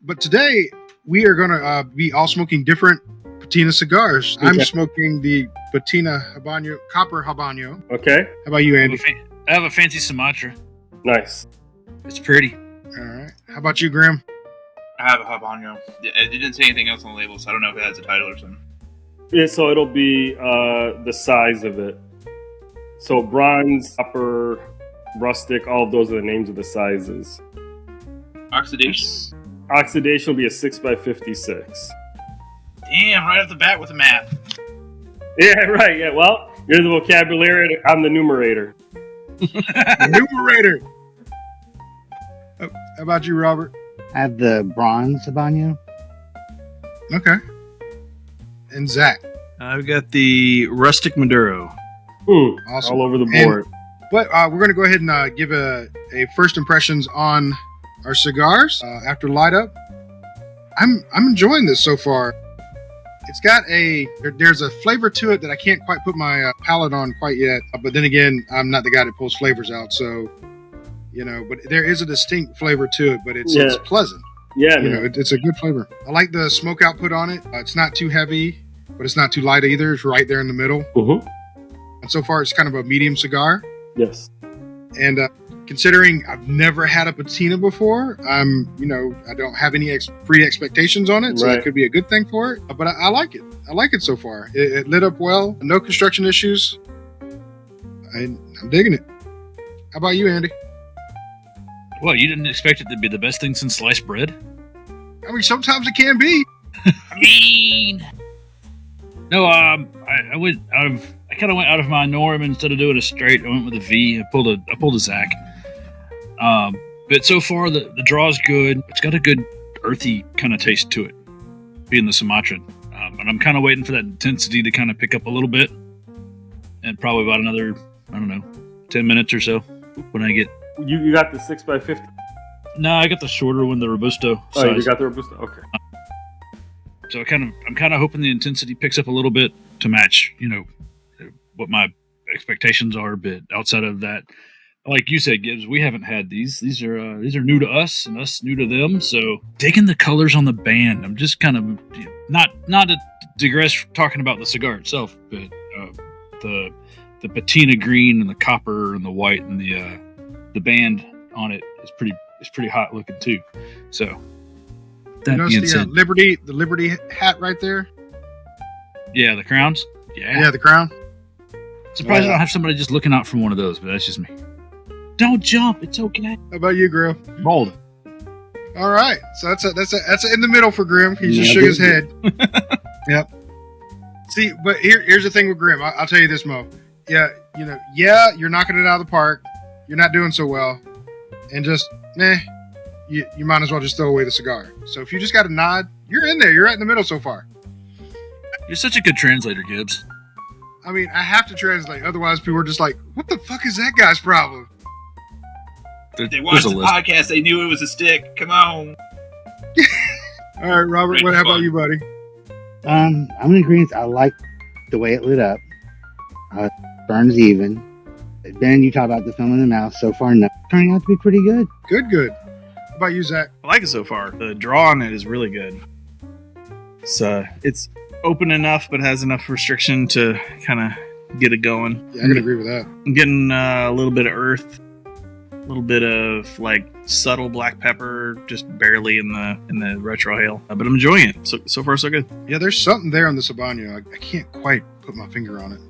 But today we are going to be all smoking different Patina cigars. Okay. I'm smoking the Patina Habano, Copper Habano. Okay. How about you, Andy? I have a fancy Somatra. Nice. It's pretty. All right. How about you, Grimm? I have a Habano. It didn't say anything else on the label, so I don't know if it has a title or something. Yeah, so it'll be the size of it. So bronze, copper, rustic, all of those are the names of the sizes. Oxidation? Oxidation will be a 6x56. Damn, right off the bat with the math. Yeah, right. Yeah, well, you're the vocabulary, I'm the numerator. Numerator! How about you, Robert? I have the bronze Habano. Okay. And Zack? I've got the Rustic Maduro. Awesome. All over the board. But we're going to go ahead and give a first impressions on our cigars after light up. I'm enjoying this so far. It's got there's a flavor to it that I can't quite put my palate on quite yet. But then again, I'm not the guy that pulls flavors out, so but there is a distinct flavor to it, but it's pleasant. Yeah, it's a good flavor. I like the smoke output on it. It's not too heavy, but it's not too light either. It's right there in the middle. Mm-hmm. And so far, it's kind of a medium cigar. Yes. And considering I've never had a patina before, I don't have any pre-expectations on it, so that could be a good thing for it. But I like it. I like it so far. It lit up well. No construction issues. I'm digging it. How about you, Andy? Well, you didn't expect it to be the best thing since sliced bread? I mean, sometimes it can be. No, I kind of went out of my norm. Instead of doing a straight, I went with a V. I pulled a Zack. But so far the draw's good. It's got a good earthy kind of taste to it, being the Sumatra. And I'm kind of waiting for that intensity to kind of pick up a little bit, and probably about another 10 minutes or so when I get. You got the 6x50? No, I got the shorter one, the Robusto size. Oh, you got the Robusto? Okay. So I'm kind of hoping the intensity picks up a little bit to match, what my expectations are. But outside of that, like you said, Gibbs, we haven't had these. These are new to us and us new to them. So digging the colors on the band. I'm just kind of not to digress talking about the cigar itself, but the patina green and the copper and the white and the band on it is pretty hot looking too. So. You notice the Liberty hat right there? Yeah, the crowns? Yeah, the crown. Surprised I don't have somebody just looking out for one of those, but that's just me. Don't jump, it's okay. How about you, Grimm? Bold. All right, so that's in the middle for Grimm. He just shook his head. Yep. See, but here's the thing with Grimm. I'll tell you this, Mo. Yeah, you're knocking it out of the park. You're not doing so well, and just you might as well just throw away the cigar. So if you just got a nod, you're in there. You're right in the middle so far. You're such a good translator, Gibbs. I mean, I have to translate. Otherwise, people are just like, what the fuck is that guy's problem? They watched the podcast. They knew it was a stick. Come on. All right, Robert, how about you, buddy? I'm in agreement. I like the way it lit up. Burns even. Then you talk about the film in the mouth. So far, no. Turning out to be pretty good. Good. How about you, Zack? I like it so far. The draw on it is really good. It's open enough, but has enough restriction to kind of get it going. Yeah, I can agree with that. I'm getting a little bit of earth, a little bit of like subtle black pepper, just barely in the retrohale. But I'm enjoying it. So far, so good. Yeah, there's something there on the Habano. I can't quite put my finger on it.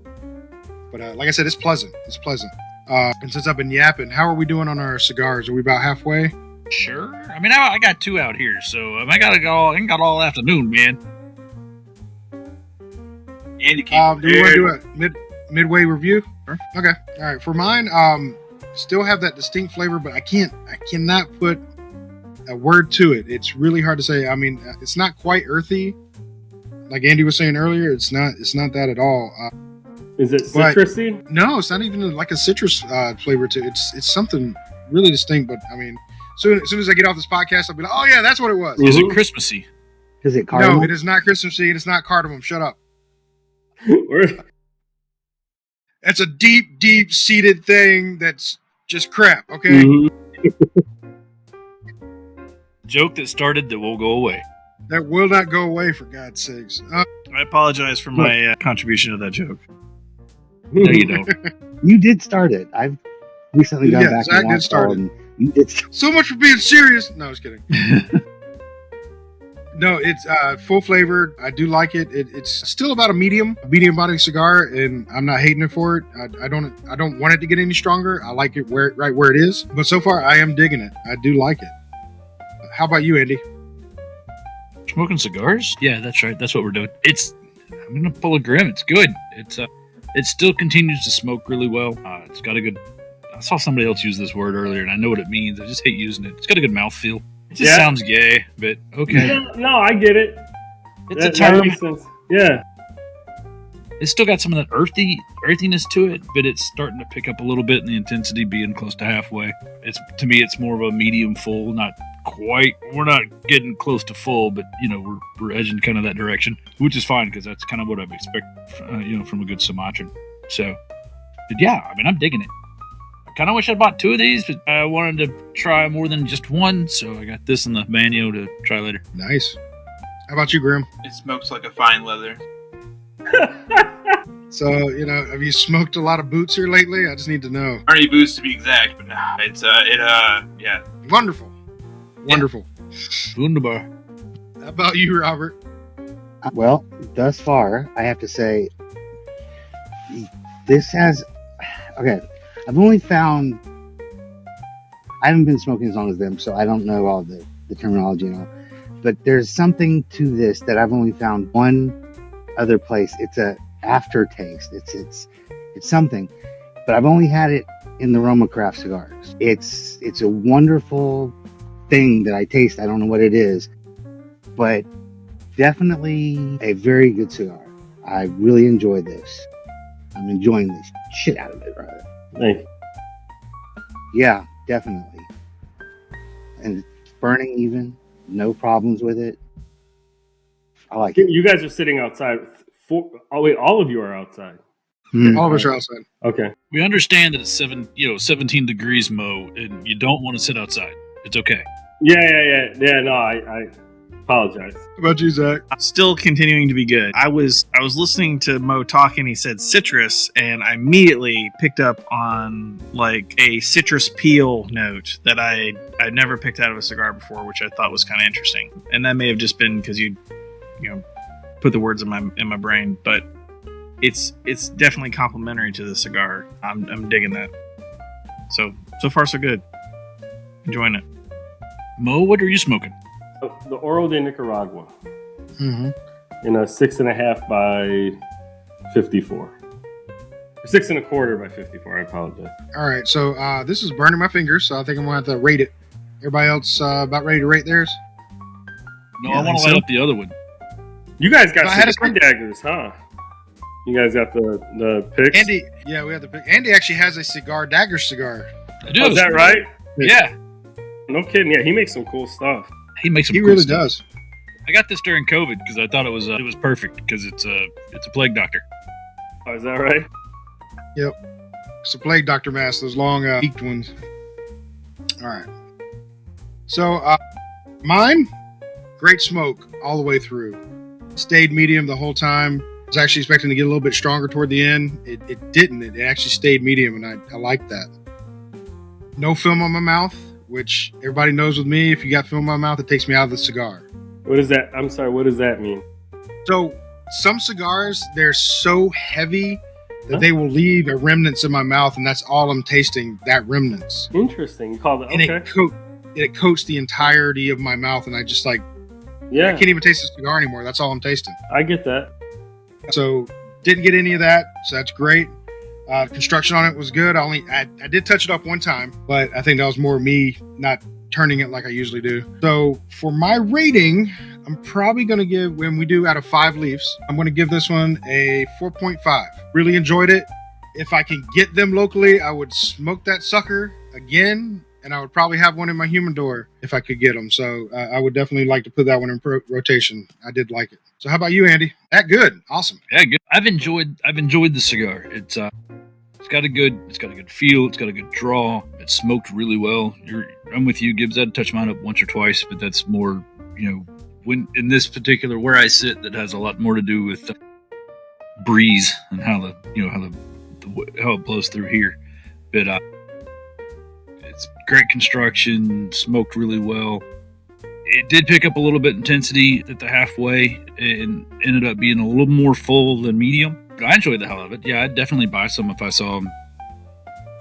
But like I said, it's pleasant. It's pleasant. And since I've been yapping, how are we doing on our cigars? Are we about halfway? Sure. I mean, I got two out here, so I ain't got all afternoon, man. And you do we want to do a midway review? Sure. Okay. All right. For mine, still have that distinct flavor, but I cannot put a word to it. It's really hard to say. I mean, it's not quite earthy, like Andy was saying earlier. It's not that at all. Is it citrusy? No, it's not even like a citrus flavor to it. It's something really distinct. But I mean, as soon as I get off this podcast, I'll be like, oh yeah, that's what it was. Is it Christmassy? Is it cardamom? No, it is not Christmassy. It is not cardamom. Shut up. It's a deep seated thing that's just crap. Okay. Mm-hmm. Joke that started that will go away. That will not go away, for God's sakes. I apologize for my contribution to that joke. No, you don't. You did start it. I've recently gone back Zack and did watched start all it. of them. You did. So much for being serious. No, I was kidding. No, it's full flavored. I do like it. It's still about a medium body cigar, and I'm not hating it for it. I don't want it to get any stronger. I like it right where it is. But so far, I am digging it. I do like it. How about you, Andy? Smoking cigars? Yeah, that's right. That's what we're doing. I'm gonna pull a Grimm. It's good. It still continues to smoke really well. It's got a good. I saw somebody else use this word earlier, and I know what it means. I just hate using it. It's got a good mouthfeel. It just sounds gay, but okay. No, I get it. It's That a term. makes sense. Yeah. It's still got some of that earthiness to it, but it's starting to pick up a little bit in the intensity, being close to halfway. To me, it's more of a medium full, not quite. We're not getting close to full, but we're edging kind of that direction, which is fine because that's kind of what I'd expect, from a good Sumatran. So, but yeah, I mean, I'm digging it. I kind of wish I bought two of these, but I wanted to try more than just one, so I got this and the Banyo to try later. Nice. How about you, Grimm? It smokes like a fine leather. So, have you smoked a lot of boots here lately? I just need to know. Ernie Boots to be exact, but it's yeah. Wonderful. Wonderful. Wunderbar. How about you, Robert? Well, thus far, I have to say, this has. Okay, I've only found. I haven't been smoking as long as them, so I don't know all the terminology and all. But there's something to this that I've only found one other place. It's a aftertaste. It's something, but I've only had it in the Roma Craft Cigars. It's a wonderful thing that I taste. I don't know what it is, but definitely a very good cigar. I really enjoy this. I'm enjoying the shit out of it, rather. Thank you. Yeah, definitely. And it's burning even. No problems with it. I like it. You guys are sitting outside. All of you are outside. All of us are outside. Okay. We understand that it's 17 degrees, Mo, and you don't want to sit outside. It's okay. Yeah. No, I apologize. How about you, Zack? Still continuing to be good. I was listening to Mo talk and he said citrus, and I immediately picked up on like a citrus peel note that I'd never picked out of a cigar before, which I thought was kind of interesting. And that may have just been because you put the words in my brain, but it's definitely complimentary to the cigar. I'm digging that. So far so good. Enjoying it. Mo, what are you smoking? The Oro de Nicaragua Mm-hmm. in a 6.5 by 54. Or 6 1/4 by 54. I apologize. All right, so this is burning my fingers, so I think I'm going to have to rate it. Everybody else about ready to rate theirs? No, Yeah, I want to so. light up the other one. You guys got I had cigar daggers, huh? You guys got the picks? Andy, yeah, we have the pick. Andy actually has a cigar dagger cigar. I do. Oh, is that right? Yeah. No kidding. Yeah, he makes some cool stuff. He makes some He cool really stuff. does. I got this during COVID because I thought it was perfect because it's a plague doctor. Oh, is that right? It's a plague doctor mask, those long peaked ones. All right. So mine, great smoke all the way through. Stayed medium the whole time. I was actually expecting to get a little bit stronger toward the end. It didn't. It actually stayed medium, and I like that. No film on my mouth, which everybody knows with me. If you got film on my mouth, it takes me out of the cigar. What is that? I'm sorry. What does that mean? So some cigars, they're so heavy that they will leave a remnants in my mouth, and that's all I'm tasting, that remnants. Interesting. You called it. And Okay. it coats the entirety of my mouth, and I just I Yeah, can't even taste the cigar anymore. That's all I'm tasting. I get that. So didn't get any of that, so that's great. Construction on it was good. I did touch it up one time, but I think that was more me not turning it like I usually do. So for my rating, I'm probably going to give, when we do out of 5 leaves, I'm going to give this one a 4.5. Really enjoyed it. If I can get them locally, I would smoke that sucker again, and I would probably have one in my humidor if I could get them. So I would definitely like to put that one in rotation. I did like it. So how about you, Andy? That good. Awesome. Yeah, good. I've enjoyed the cigar. It's It's got a good feel. It's got a good draw. It's smoked really well. I'm with you, Gibbs. I'd touch mine up once or twice, but that's more, when in this particular where I sit, that has a lot more to do with the breeze and how how it blows through here. But it's great construction, smoked really well. It did pick up a little bit intensity at the halfway and ended up being a little more full than medium. I enjoyed the hell out of it. Yeah, I'd definitely buy some if I saw them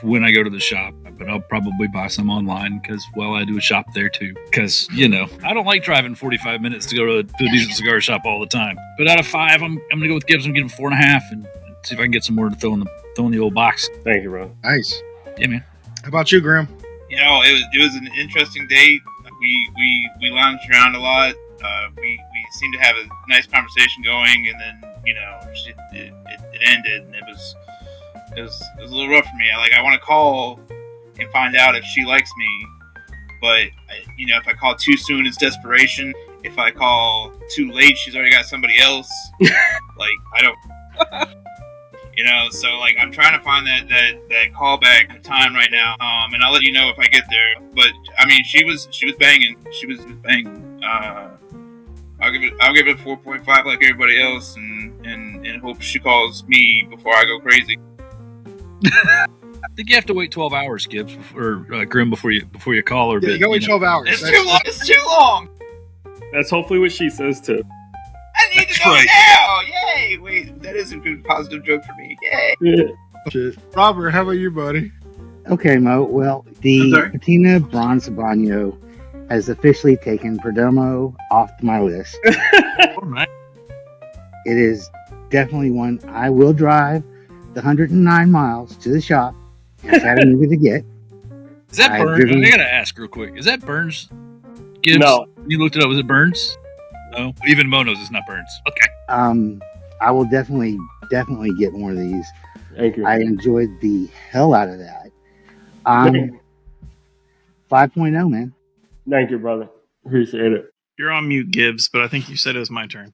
when I go to the shop. But I'll probably buy some online because, well, I do a shop there too. Because, I don't like driving 45 minutes to go to a decent cigar shop all the time. But out of 5, I'm going to go with Gibs. I'm getting 4.5 and see if I can get some more to throw in the old box. Thank you, bro. Nice. Yeah, man. How about you, Grimm? It was an interesting date. We lounged around a lot. We seemed to have a nice conversation going, and then it ended, and it was a little rough for me. I want to call and find out if she likes me, but if I call too soon, it's desperation. If I call too late, she's already got somebody else. I don't. So I'm trying to find that callback time right now, and I'll let you know if I get there. But I mean, she was banging. She was banging. I'll give it a 4.5 like everybody else, and hope she calls me before I go crazy. I think you have to wait 12 hours, Gibbs, or Grimm, before you call her. Yeah, you got to wait 12 hours. It's too long. It's too long. That's hopefully what she says too. I need to go now! Yay! Wait, that is a good positive joke for me. Yay! Yeah. Robert, how about you, buddy? Okay, Mo. Well, the Patina Bronze Habano has officially taken Perdomo off my list. All right. It is definitely one I will drive the 109 miles to the shop in Chattanooga to get. Is that Burns? I gotta ask real quick. Is that Burns? Gibbs? No. You looked it up. Was it Burns? No. Even Mo knows it's not Burns. Okay. I will definitely get one of these. Thank you. I enjoyed the hell out of that. 5.0, man. Thank you, brother. Appreciate it. You're on mute, Gibbs, but I think you said it was my turn.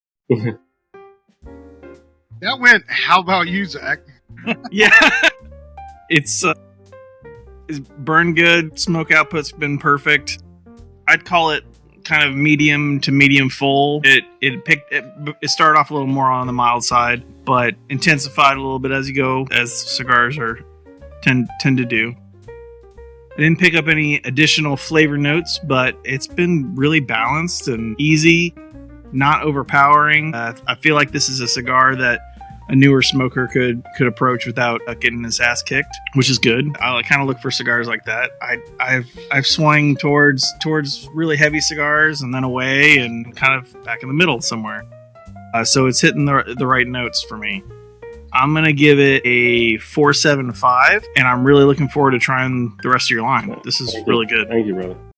That went, how about you, Zack? Yeah. It's burned good. Smoke output's been perfect. I'd call it kind of medium to medium full. It started off a little more on the mild side, but intensified a little bit as you go, as cigars tend to do. I didn't pick up any additional flavor notes, but it's been really balanced and easy, not overpowering. I feel like this is a cigar that a newer smoker could approach without getting his ass kicked, which is good. I kind of look for cigars like that. I've swung towards really heavy cigars and then away and kind of back in the middle somewhere. So it's hitting the right notes for me. I'm going to give it a 4.75, and I'm really looking forward to trying the rest of your line. This is really good. Thank you, brother.